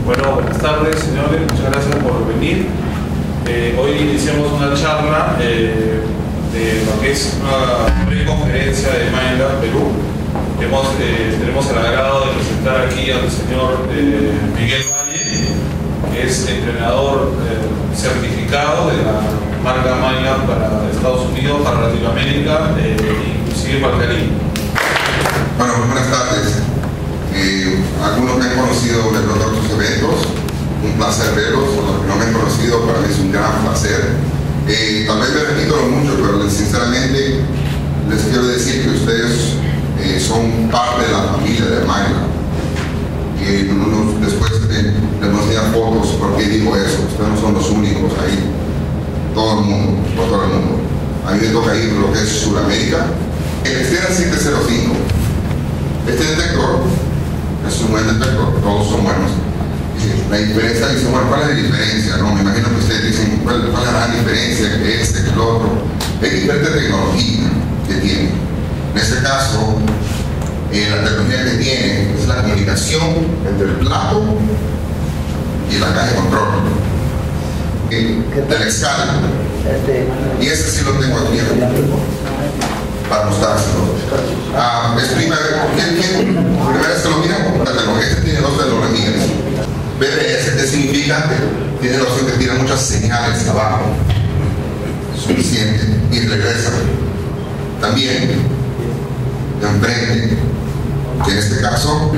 Bueno, buenas tardes, señores. Muchas gracias por venir. Hoy iniciamos una charla de lo que es una preconferencia de Mindlab Perú. Tenemos el agrado de presentar aquí al señor Miguel Valle, que es entrenador certificado de la marca Mindlab para Estados Unidos, para Latinoamérica e inclusive para el Caribe. Bueno, buenas tardes. Algunos me han conocido de los otros eventos, un placer verlos. Los que no me han conocido, para mí es un gran placer. Tal vez me repito mucho, pero sinceramente les quiero decir que ustedes son parte de la familia de Mindlab. Después les mostré fotos, ¿por qué digo eso? Ustedes no son los únicos ahí, todo el mundo, por todo el mundo. A mí me toca ir lo que es Sudamérica. El Xtera 705, este detector es un buen detector, todos son buenos. La diferencia, dicen, bueno, ¿cuál es la diferencia? No, me imagino que ustedes dicen, ¿cuál es la gran diferencia que este, que el otro? Hay diferente tecnología que tiene. En este caso, la tecnología que tiene es la comunicación entre el plato y la caja de control. Del escala. Y ese sí lo tengo aquí para mostrárselo. Es primera vez que lo miran, la tecnología que tiene dos tecnologías. BBS, ¿qué significa? Tiene la opción que tiene muchas señales abajo, suficiente, y regresa. También, de enfrente, que en este caso,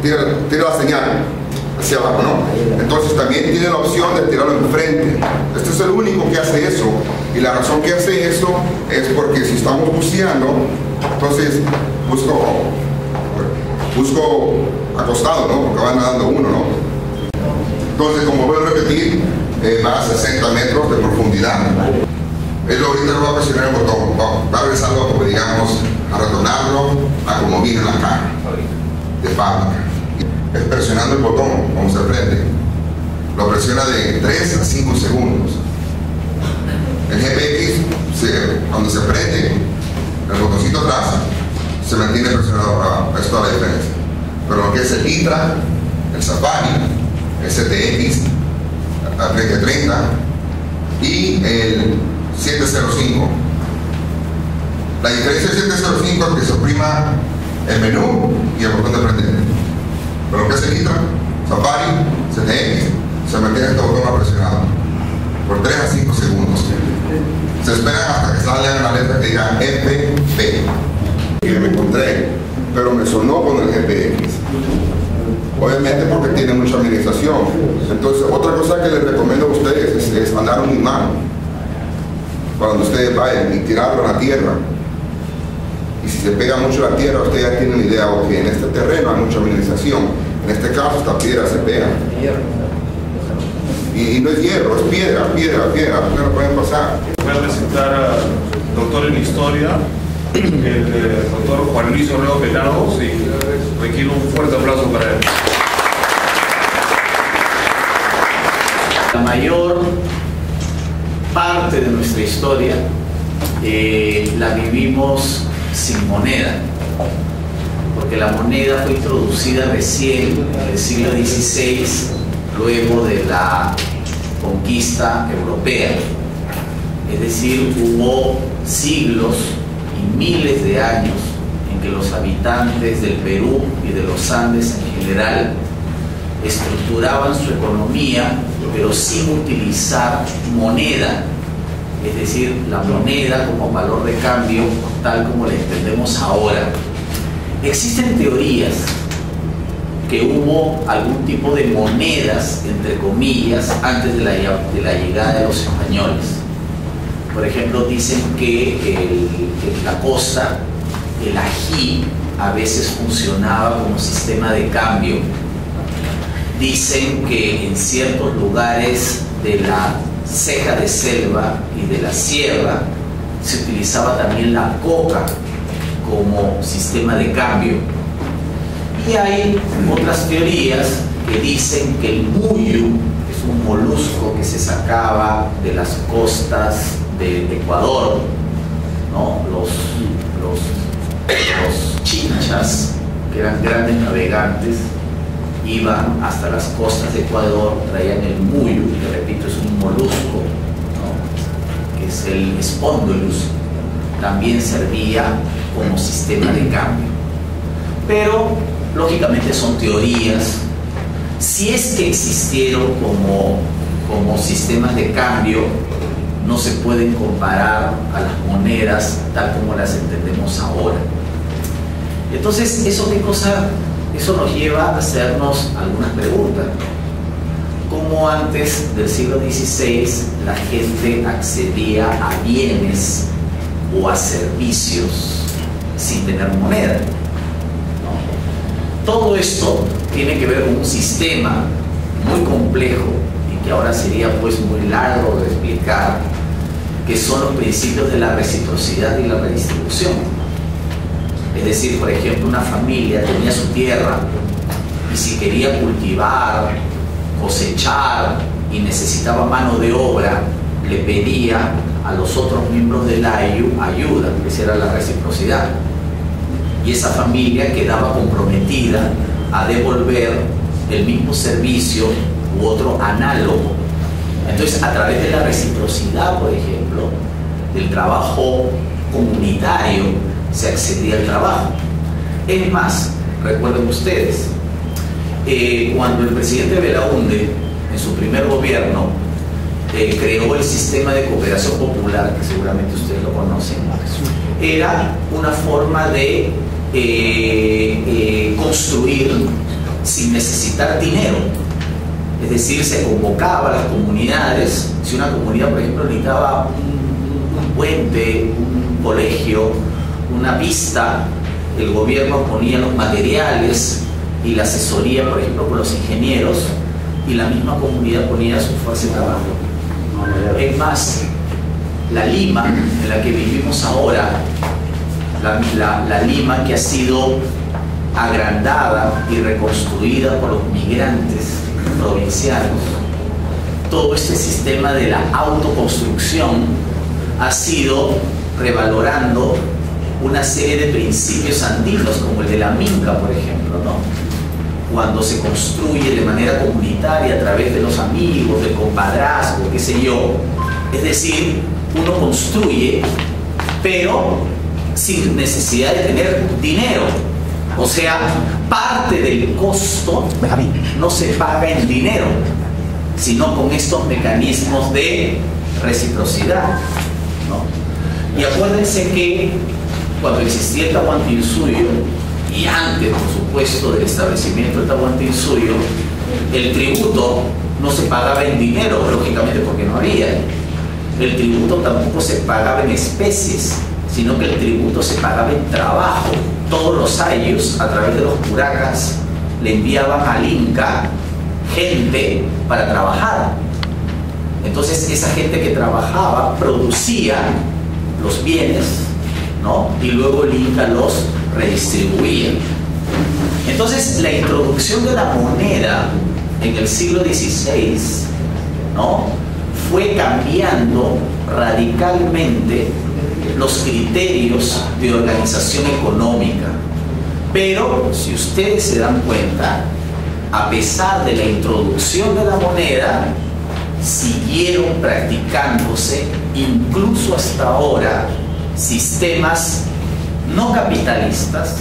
tira la señal hacia abajo, ¿no? Entonces también tiene la opción de tirarlo enfrente. Este es el único que hace eso. Y la razón que hace eso es porque si estamos buceando, entonces busco acostado, ¿no? Porque va nadando uno, ¿no? Entonces, como voy a repetir, va a 60 metros de profundidad. Él ahorita lo va a presionar el botón, va a regresarlo, como digamos, a retornarlo a como viene la caja de fábrica. Es presionando el botón, como se prende. Lo presiona de 3 a 5 segundos. El GPX, cuando se prende, el botoncito atrás, se mantiene presionado abajo. Es toda la diferencia. Pero lo que es el ITRA, el Safari, el CTX, el 3030 y el 705. La diferencia del 705 es que se oprima el menú y el botón de prender. Pero lo que es el ITRA, Safari, CTX, se mantiene este botón presionado por 3 a 5 segundos. Se esperan hasta que salga la letra que diga FP. Y me encontré, pero me sonó con el GPX. Obviamente porque tiene mucha administración. Entonces, otra cosa que les recomiendo a ustedes es andar un imán cuando ustedes vayan y tirarlo a la tierra. Y si se pega mucho a la tierra, ustedes ya tienen una idea, ok, en este terreno hay mucha administración. En este caso, esta piedra se pega. Y no es hierro, es piedra, no lo pueden pasar. Voy a presentar al doctor en historia, el doctor Juan Luis Orrego Penagos, y requiero un fuerte aplauso para él. La mayor parte de nuestra historia la vivimos sin moneda, porque la moneda fue introducida recién en el siglo XVI, luego de la conquista europea. Es decir, hubo siglos y miles de años en que los habitantes del Perú y de los Andes en general estructuraban su economía, pero sin utilizar moneda, es decir, la moneda como valor de cambio, tal como la entendemos ahora. Existen teorías que hubo algún tipo de monedas, entre comillas, antes de la llegada de los españoles. Por ejemplo, dicen que en la costa el ají a veces funcionaba como sistema de cambio. Dicen que en ciertos lugares de la ceja de selva y de la sierra se utilizaba también la coca como sistema de cambio. Y hay otras teorías que dicen que el muyu es un molusco que se sacaba de las costas de Ecuador, ¿no? Los chinchas, que eran grandes navegantes, iban hasta las costas de Ecuador, traían el muyo, que repito es un molusco, ¿no?, que es el Spondylus, también servía como sistema de cambio. Pero lógicamente son teorías. Si es que existieron como sistemas de cambio, no se pueden comparar a las monedas tal como las entendemos ahora. Entonces, ¿eso qué cosa? Eso nos lleva a hacernos algunas preguntas. ¿Cómo antes del siglo XVI la gente accedía a bienes o a servicios sin tener moneda? ¿No? Todo esto tiene que ver con un sistema muy complejo y que ahora sería pues muy largo de explicar, que son los principios de la reciprocidad y la redistribución. Es decir, por ejemplo, una familia tenía su tierra y si quería cultivar, cosechar y necesitaba mano de obra, le pedía a los otros miembros del ayu ayuda, esa era la reciprocidad. Y esa familia quedaba comprometida a devolver el mismo servicio u otro análogo. Entonces, a través de la reciprocidad, por ejemplo, del trabajo comunitario, se accedía al trabajo. Es más, recuerden ustedes, cuando el presidente Belaúnde, en su primer gobierno, creó el sistema de cooperación popular, que seguramente ustedes lo conocen, era una forma de construir sin necesitar dinero. Es decir, se convocaba a las comunidades. Si una comunidad, por ejemplo, necesitaba un puente, un colegio, una pista, el gobierno ponía los materiales y la asesoría, por ejemplo, con los ingenieros, y la misma comunidad ponía su fuerza de trabajo. Es más, la Lima en la que vivimos ahora, la Lima que ha sido agrandada y reconstruida por los migrantes provincianos, todo este sistema de la autoconstrucción ha sido revalorando una serie de principios andinos, como el de la minca, por ejemplo, ¿no? Cuando se construye de manera comunitaria a través de los amigos, del compadrazgo, qué sé yo. Es decir, uno construye, pero sin necesidad de tener dinero. O sea, parte del costo no se paga en dinero, sino con estos mecanismos de reciprocidad, ¿no? Y acuérdense que cuando existía el Tahuantinsuyo, y antes, por supuesto, del establecimiento del Tahuantinsuyo, el tributo no se pagaba en dinero, lógicamente porque no había. El tributo tampoco se pagaba en especies, sino que el tributo se pagaba en trabajo. Todos los ayllus, a través de los curacas, le enviaban al Inca gente para trabajar. Entonces, esa gente que trabajaba producía los bienes, ¿no? Y luego el Inca los redistribuía. Entonces, la introducción de la moneda en el siglo XVI, ¿no?, fue cambiando radicalmente los criterios de organización económica. Pero, si ustedes se dan cuenta, a pesar de la introducción de la moneda, siguieron practicándose, incluso hasta ahora, sistemas no capitalistas,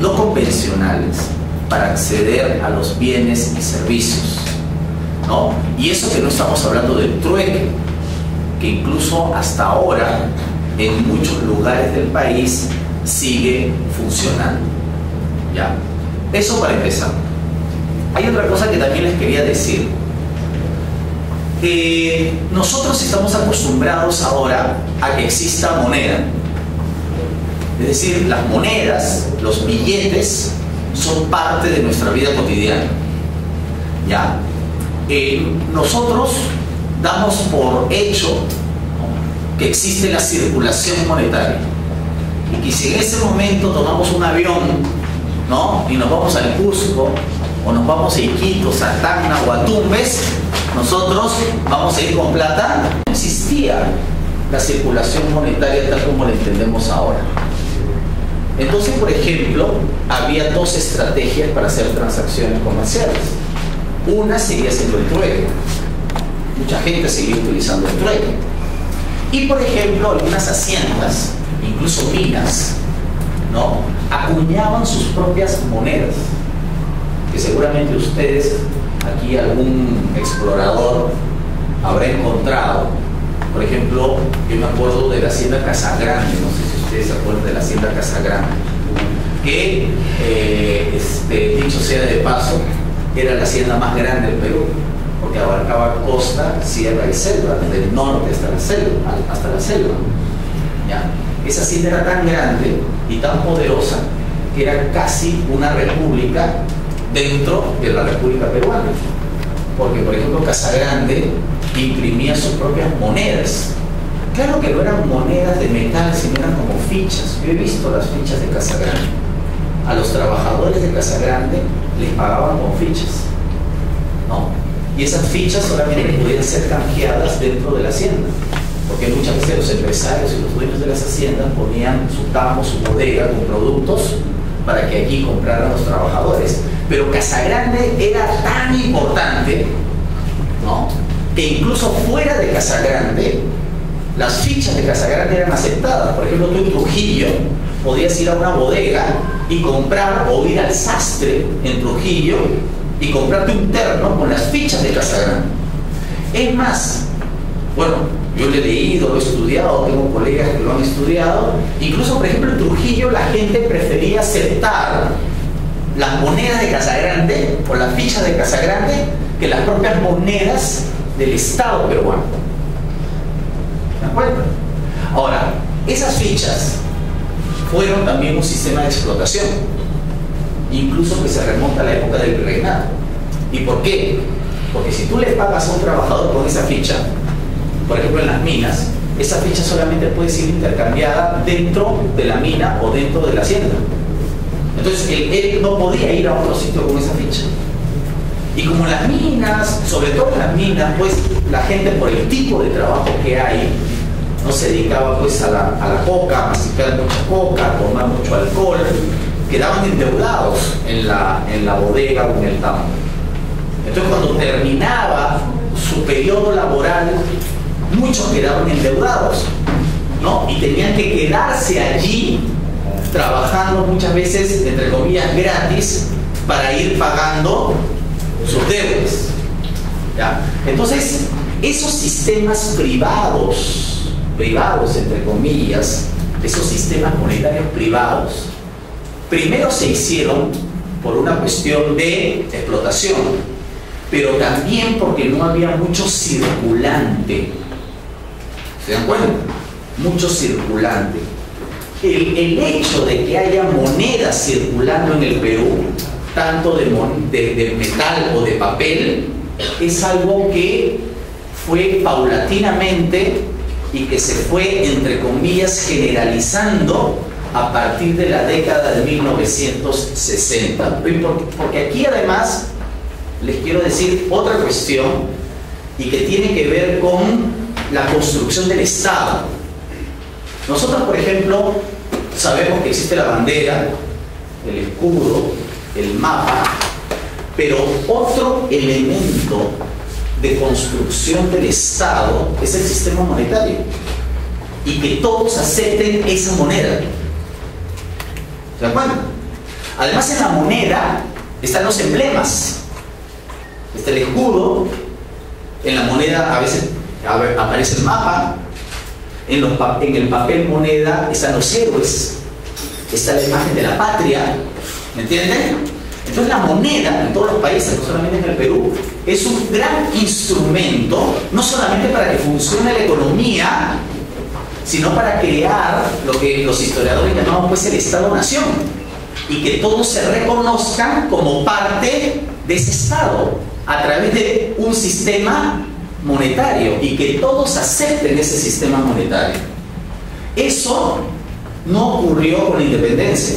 no convencionales, para acceder a los bienes y servicios, ¿no? Y eso que no estamos hablando del trueque, que incluso hasta ahora en muchos lugares del país sigue funcionando, ¿ya? Eso para empezar. Hay otra cosa que también les quería decir. Nosotros estamos acostumbrados ahora a que exista moneda. Es decir, las monedas, los billetes, son parte de nuestra vida cotidiana, ¿ya? Nosotros damos por hecho que existe la circulación monetaria y que si en ese momento tomamos un avión, ¿no?, y nos vamos al Cusco o nos vamos a Iquitos, a Tacna o a Tumbes, nosotros vamos a ir con plata. No existía la circulación monetaria tal como la entendemos ahora. Entonces, por ejemplo, había dos estrategias para hacer transacciones comerciales. Una seguía siendo el trueque. Mucha gente seguía utilizando el trueque. Y, por ejemplo, algunas haciendas, incluso minas, ¿no?, acuñaban sus propias monedas, que seguramente ustedes, aquí algún explorador habrá encontrado. Por ejemplo, yo me acuerdo de la hacienda Casagrande, no sé si ustedes se acuerdan de la hacienda Casagrande, que, dicho sea de paso, era la hacienda más grande del Perú, porque abarcaba costa, sierra y selva, desde el norte hasta la selva. ¿Ya? Esa hacienda era tan grande y tan poderosa que era casi una república dentro de la República Peruana. Porque, por ejemplo, Casagrande imprimía sus propias monedas. Claro que no eran monedas de metal, sino eran como fichas. Yo he visto las fichas de Casagrande. A los trabajadores de Casagrande les pagaban con fichas, ¿no? Y esas fichas solamente podían ser canjeadas dentro de la hacienda, porque muchas veces los empresarios y los dueños de las haciendas ponían su tamo, su bodega con productos para que allí compraran los trabajadores. Pero Casagrande era tan importante, ¿no?, que incluso fuera de Casagrande, las fichas de Casagrande eran aceptadas. Por ejemplo, tú en Trujillo podías ir a una bodega y comprar, o ir al sastre en Trujillo y comprarte un terno con las fichas de Casagrande. Es más, bueno, yo lo he leído, lo he estudiado, tengo colegas que lo han estudiado. Incluso, por ejemplo, en Trujillo la gente prefería aceptar las monedas de Casagrande o las fichas de Casagrande que las propias monedas del Estado peruano. ¿De acuerdo? Ahora, esas fichas fueron también un sistema de explotación, incluso que se remonta a la época del virreinato. ¿Y por qué? Porque si tú le pagas a un trabajador con esa ficha, por ejemplo en las minas, esa ficha solamente puede ser intercambiada dentro de la mina o dentro de la hacienda. Entonces él no podía ir a otro sitio con esa ficha. Y como en las minas, sobre todo en las minas, pues la gente, por el tipo de trabajo que hay, no se dedicaba pues a la coca, a masticar mucha coca, a tomar mucho alcohol, quedaban endeudados en la bodega o en el tambo. Entonces cuando terminaba su periodo laboral, muchos quedaban endeudados, ¿no? Y tenían que quedarse allí trabajando muchas veces, entre comillas, gratis, para ir pagando sus deudas, ¿ya? Entonces, esos sistemas privados, entre comillas, esos sistemas monetarios privados, primero se hicieron por una cuestión de explotación, pero también porque no había mucho circulante. ¿Se dan cuenta? Mucho circulante. El hecho de que haya monedas circulando en el Perú, tanto de metal o de papel, es algo que fue paulatinamente y que se fue, entre comillas, generalizando a partir de la década de 1960. Porque aquí además les quiero decir otra cuestión, y que tiene que ver con la construcción del Estado. Nosotros, por ejemplo, sabemos que existe la bandera, el escudo, el mapa, pero otro elemento de construcción del Estado es el sistema monetario, y que todos acepten esa moneda. ¿Se dan cuenta? Además, en la moneda están los emblemas. Está el escudo, en la moneda a veces aparece el mapa, en el papel moneda están los héroes, está la imagen de la patria, ¿me entienden? Entonces la moneda en todos los países, no solamente en el Perú, es un gran instrumento, no solamente para que funcione la economía, sino para crear lo que los historiadores llamamos pues el Estado-Nación, y que todos se reconozcan como parte de ese Estado a través de un sistema monetario, y que todos acepten ese sistema monetario. Eso no ocurrió con la independencia,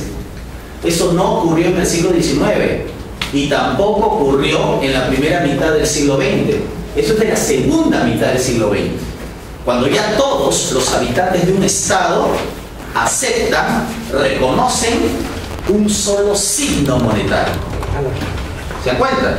eso no ocurrió en el siglo XIX, y tampoco ocurrió en la primera mitad del siglo XX. Eso es de la segunda mitad del siglo XX, cuando ya todos los habitantes de un Estado aceptan, reconocen un solo signo monetario. ¿Se dan cuenta?